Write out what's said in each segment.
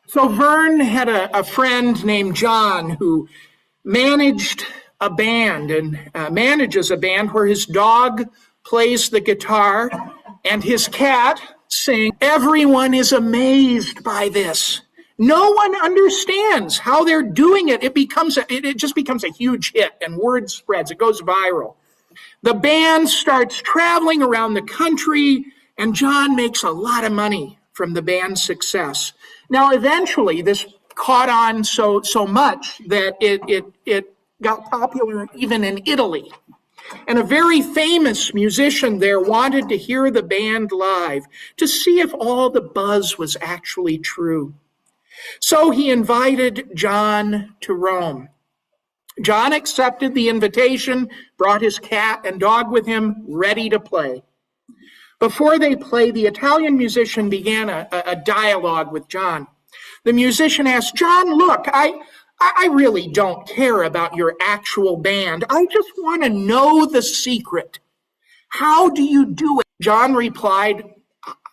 So Vern had a friend named John who managed a band and manages a band where his dog plays the guitar and his cat sings. Everyone is amazed by this. No one understands how they're doing it. It just becomes a huge hit and word spreads. It goes viral. The band starts traveling around the country and John makes a lot of money from the band's success. Now, eventually, this caught on so much that it got popular even in Italy. And a very famous musician there wanted to hear the band live to see if all the buzz was actually true. So he invited John to Rome. John accepted the invitation, brought his cat and dog with him, ready to play. Before they played, the Italian musician began a dialogue with John. The musician asked, John, look, I really don't care about your actual band. I just want to know the secret. How do you do it? John replied,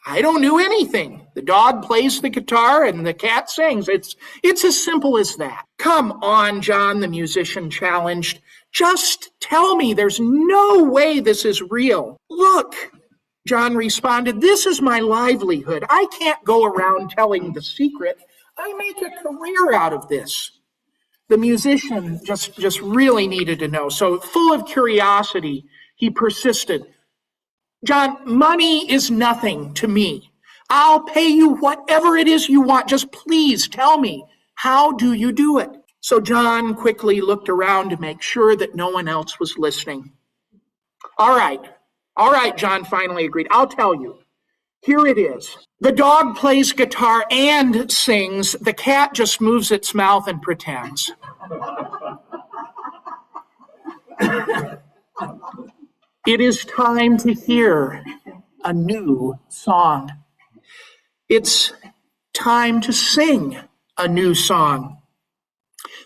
I don't do anything. The dog plays the guitar and the cat sings. It's as simple as that. Come on, John, the musician challenged. Just tell me there's no way this is real. Look, John responded, this is my livelihood. I can't go around telling the secret. I make a career out of this. The musician just really needed to know. So full of curiosity, he persisted. John, money is nothing to me. I'll pay you whatever it is you want. Just please tell me, how do you do it? So John quickly looked around to make sure that no one else was listening. All right, John finally agreed. I'll tell you. Here it is. The dog plays guitar and sings. The cat just moves its mouth and pretends. It is time to hear a new song. It's time to sing a new song.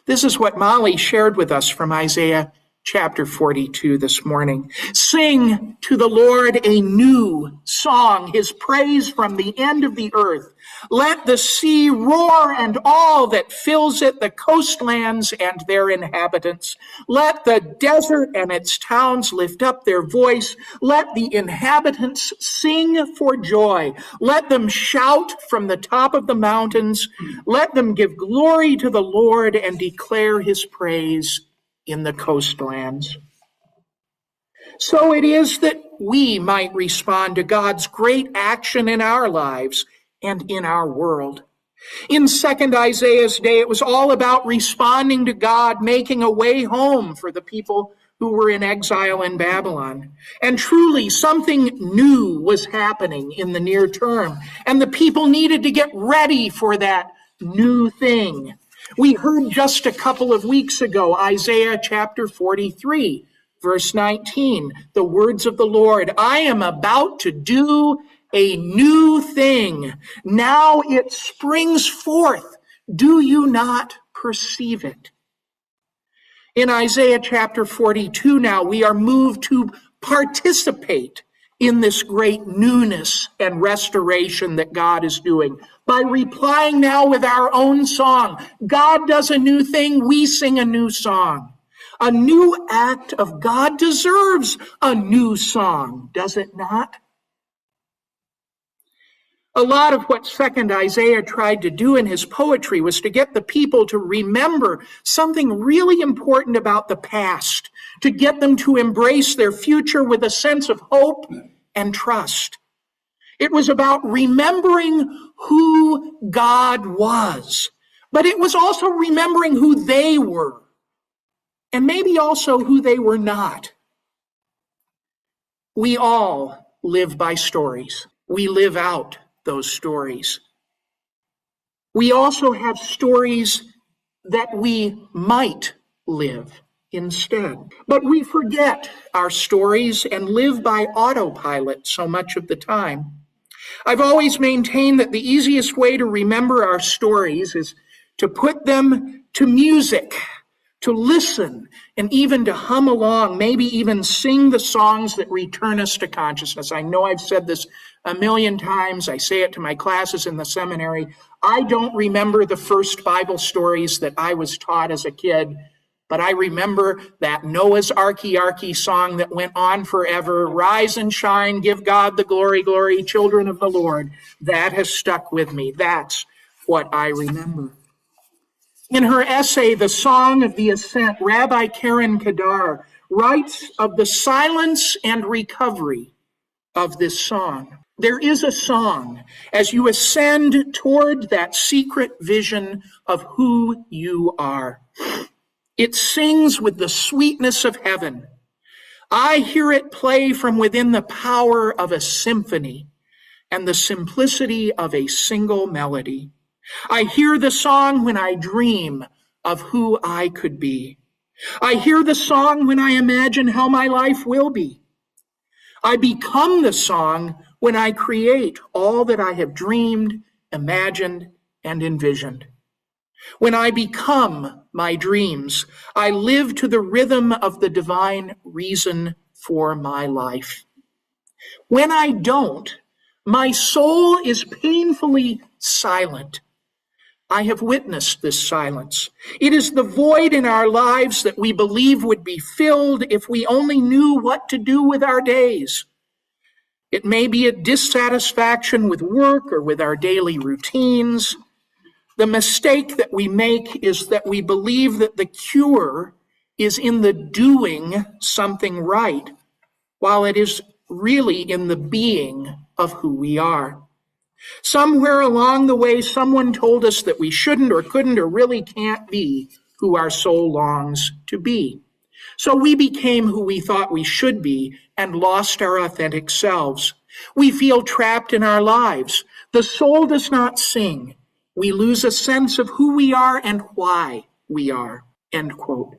This is what Molly shared with us from Isaiah chapter 42 this morning. Sing to the Lord a new song, his praise from the end of the earth. Let the sea roar and all that fills it, the coastlands and their inhabitants. Let the desert and its towns lift up their voice. Let the inhabitants sing for joy. Let them shout from the top of the mountains. Let them give glory to the Lord and declare his praise in the coastlands. So it is that we might respond to God's great action in our lives and in our world. In 2nd Isaiah's day, it was all about responding to God, making a way home for the people who were in exile in Babylon. And truly, something new was happening in the near term, and the people needed to get ready for that new thing. We heard just a couple of weeks ago, Isaiah chapter 43, verse 19, the words of the Lord, I am about to do a new thing. Now it springs forth. Do you not perceive it? In Isaiah chapter 42 now, we are moved to participate in this great newness and restoration that God is doing by replying now with our own song. God does a new thing, we sing a new song. A new act of God deserves a new song, does it not? A lot of what 2nd Isaiah tried to do in his poetry was to get the people to remember something really important about the past, to get them to embrace their future with a sense of hope and trust. It was about remembering who God was, but it was also remembering who they were, and maybe also who they were not. We all live by stories. We live out those stories. We also have stories that we might live instead. But we forget our stories and live by autopilot so much of the time. I've always maintained that the easiest way to remember our stories is to put them to music, to listen and even to hum along, maybe even sing the songs that return us to consciousness. I know I've said this a million times. I say it to my classes in the seminary. I don't remember the first Bible stories that I was taught as a kid, but I remember that Noah's Arky song that went on forever. Rise and shine, give God the glory, glory, children of the Lord. That has stuck with me. That's what I remember. In her essay, The Song of the Ascent, Rabbi Karen Kadar writes of the silence and recovery of this song. There is a song as you ascend toward that secret vision of who you are. It sings with the sweetness of heaven. I hear it play from within the power of a symphony and the simplicity of a single melody. I hear the song when I dream of who I could be. I hear the song when I imagine how my life will be. I become the song when I create all that I have dreamed, imagined, and envisioned. When I become my dreams, I live to the rhythm of the divine reason for my life. When I don't, my soul is painfully silent. I have witnessed this silence. It is the void in our lives that we believe would be filled if we only knew what to do with our days. It may be a dissatisfaction with work or with our daily routines. The mistake that we make is that we believe that the cure is in the doing something right, while it is really in the being of who we are. Somewhere along the way, someone told us that we shouldn't or couldn't or really can't be who our soul longs to be. So we became who we thought we should be and lost our authentic selves. We feel trapped in our lives. The soul does not sing. We lose a sense of who we are and why we are, end quote.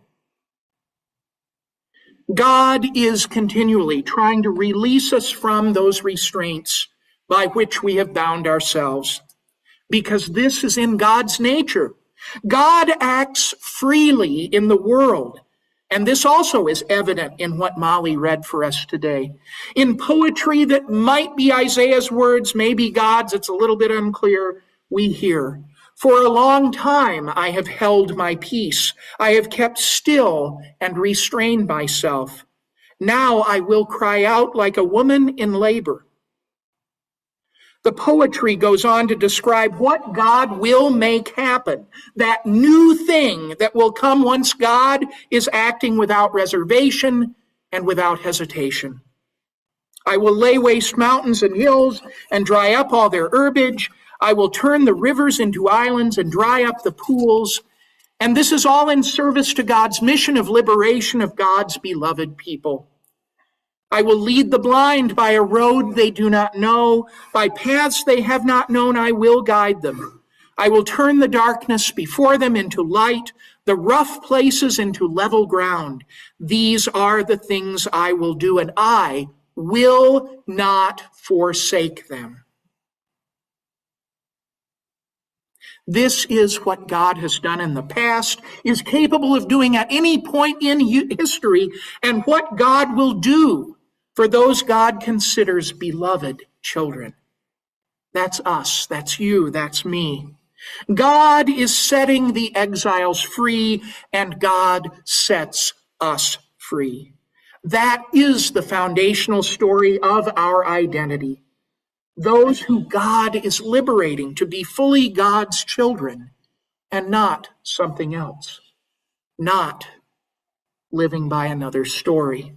God is continually trying to release us from those restraints by which we have bound ourselves, because this is in God's nature. God acts freely in the world, and this also is evident in what Molly read for us today. In poetry that might be Isaiah's words, maybe God's, it's a little bit unclear, we hear, "For a long time I have held my peace. I have kept still and restrained myself. Now I will cry out like a woman in labor." The poetry goes on to describe what God will make happen, that new thing that will come once God is acting without reservation and without hesitation. I will lay waste mountains and hills and dry up all their herbage. I will turn the rivers into islands and dry up the pools. And this is all in service to God's mission of liberation of God's beloved people. I will lead the blind by a road they do not know. By paths they have not known, I will guide them. I will turn the darkness before them into light, the rough places into level ground. These are the things I will do, and I will not forsake them. This is what God has done in the past, is capable of doing at any point in history, and what God will do for those God considers beloved children. That's us, that's you, that's me. God is setting the exiles free, and God sets us free. That is the foundational story of our identity. Those who God is liberating to be fully God's children and not something else, not living by another story.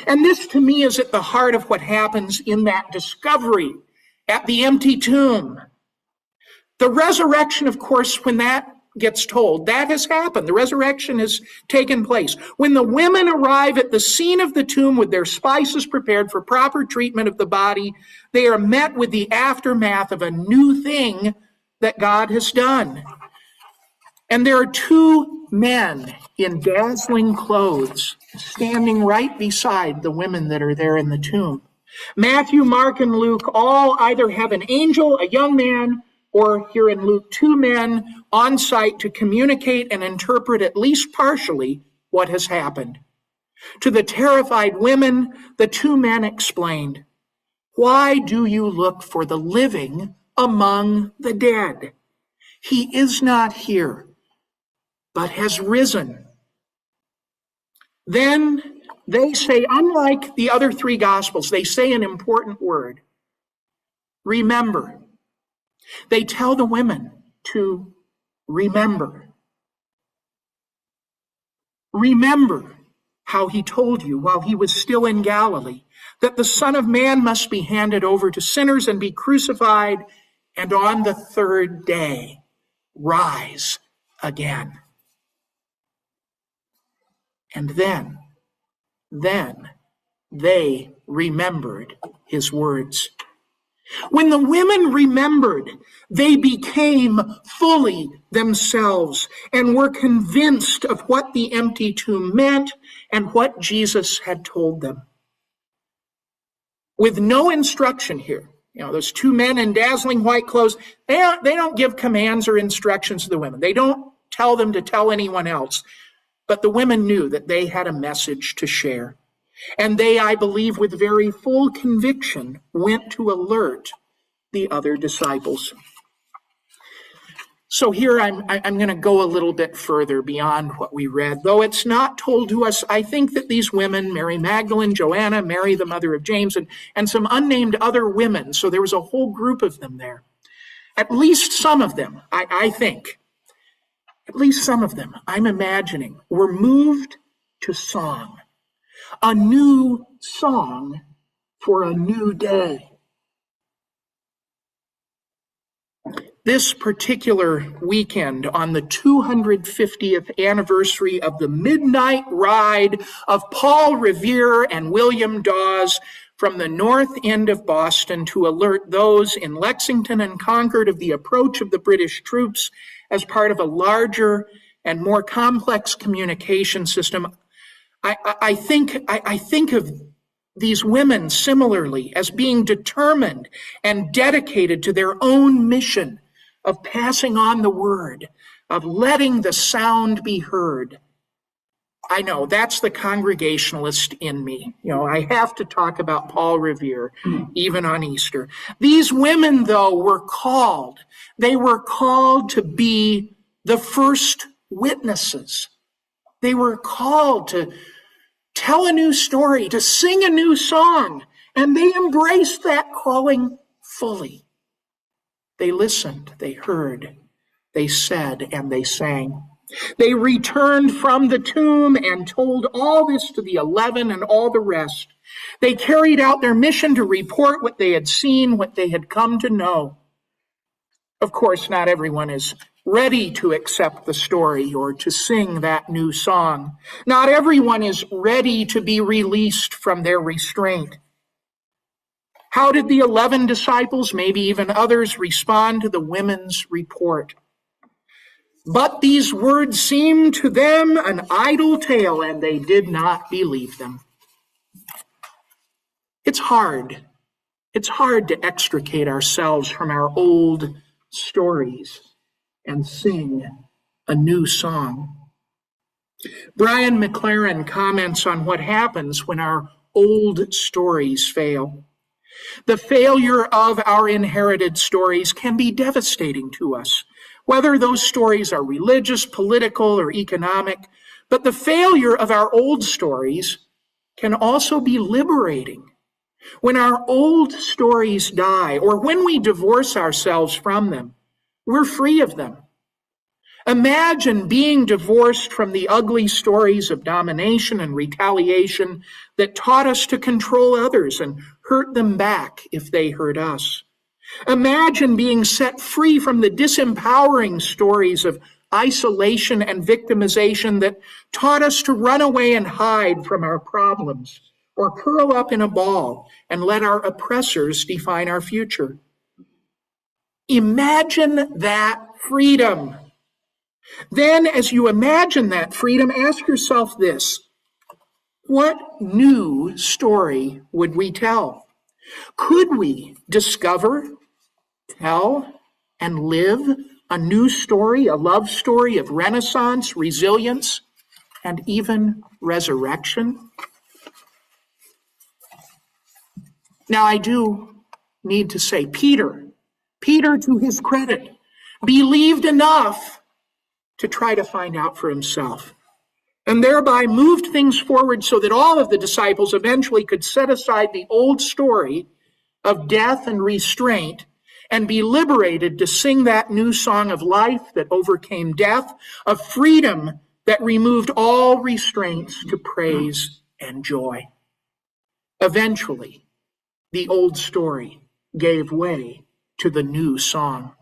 And this, to me, is at the heart of what happens in that discovery at the empty tomb. The resurrection, of course, when that gets told, that has happened. The resurrection has taken place. When the women arrive at the scene of the tomb with their spices prepared for proper treatment of the body, they are met with the aftermath of a new thing that God has done. And there are two men in dazzling clothes standing right beside the women that are there in the tomb. Matthew, Mark, and Luke all either have an angel, a young man, or here in Luke, 2 men on site to communicate and interpret at least partially what has happened. To the terrified women, the 2 men explained, "Why do you look for the living among the dead? He is not here, but has risen." Then they say, unlike the other 3 Gospels, they say an important word: remember. They tell the women to remember. Remember how he told you while he was still in Galilee that the Son of Man must be handed over to sinners and be crucified, and on the 3rd day rise again. And then they remembered his words. When the women remembered, they became fully themselves and were convinced of what the empty tomb meant and what Jesus had told them. With no instruction here, those 2 men in dazzling white clothes, they don't give commands or instructions to the women. They don't tell them to tell anyone else. But the women knew that they had a message to share. And they, I believe, with very full conviction, went to alert the other disciples. So here I'm going to go a little bit further beyond what we read. Though it's not told to us, I think that these women, Mary Magdalene, Joanna, Mary, the mother of James, and some unnamed other women, so there was a whole group of them there. At least some of them, I think, at least some of them, I'm imagining, were moved to song. A new song for a new day. This particular weekend, on the 250th anniversary of the midnight ride of Paul Revere and William Dawes from the north end of Boston to alert those in Lexington and Concord of the approach of the British troops as part of a larger and more complex communication system, I think of these women similarly as being determined and dedicated to their own mission of passing on the word, of letting the sound be heard. I know that's the Congregationalist in me. I have to talk about Paul Revere, even on Easter. These women, though, were called. They were called to be the first witnesses. They were called to tell a new story, to sing a new song, and they embraced that calling fully. They listened, they heard, they said, and they sang. They returned from the tomb and told all this to the 11 and all the rest. They carried out their mission to report what they had seen, what they had come to know. Of course, not everyone is ready to accept the story or to sing that new song. Not everyone is ready to be released from their restraint. How did the 11 disciples, maybe even others, respond to the women's report? But these words seemed to them an idle tale, and they did not believe them. It's hard. It's hard to extricate ourselves from our old stories and sing a new song. Brian McLaren comments on what happens when our old stories fail. The failure of our inherited stories can be devastating to us, whether those stories are religious, political, or economic. But the failure of our old stories can also be liberating. When our old stories die, or when we divorce ourselves from them, we're free of them. Imagine being divorced from the ugly stories of domination and retaliation that taught us to control others and hurt them back if they hurt us. Imagine being set free from the disempowering stories of isolation and victimization that taught us to run away and hide from our problems, or curl up in a ball and let our oppressors define our future. Imagine that freedom. Then, as you imagine that freedom, ask yourself this: what new story would we tell? Could we discover, tell, and live a new story, a love story of renaissance, resilience, and even resurrection? Now, I do need to say, Peter, to his credit, believed enough to try to find out for himself, and thereby moved things forward so that all of the disciples eventually could set aside the old story of death and restraint and be liberated to sing that new song of life that overcame death, of freedom that removed all restraints to praise and joy. Eventually, the old story gave way to the new song.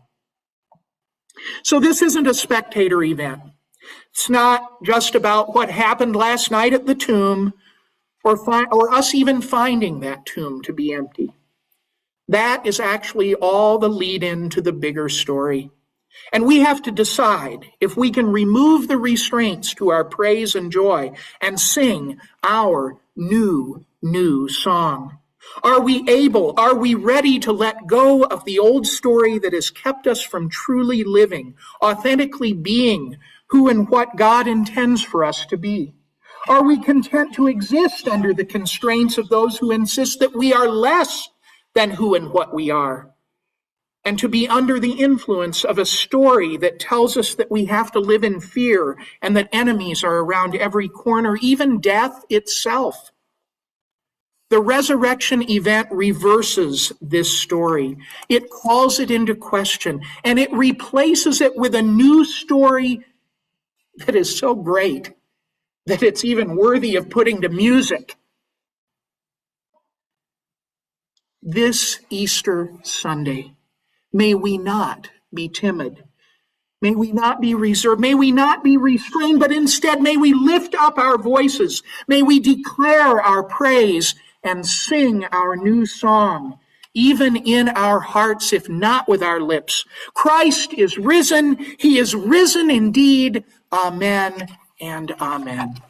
So this isn't a spectator event. It's not just about what happened last night at the tomb or us even finding that tomb to be empty. That is actually all the lead-in to the bigger story. And we have to decide if we can remove the restraints to our praise and joy and sing our new song. Are we ready to let go of the old story that has kept us from truly living, authentically being who and what God intends for us to be? Are we content to exist under the constraints of those who insist that we are less than who and what we are, and to be under the influence of a story that tells us that we have to live in fear and that enemies are around every corner, even death itself? The resurrection event reverses this story. It calls it into question, and it replaces it with a new story that is so great that it's even worthy of putting to music. This Easter Sunday, may we not be timid. May we not be reserved. May we not be restrained, but instead may we lift up our voices. May we declare our praise and sing our new song, even in our hearts, if not with our lips. Christ is risen. He is risen indeed. Amen and amen.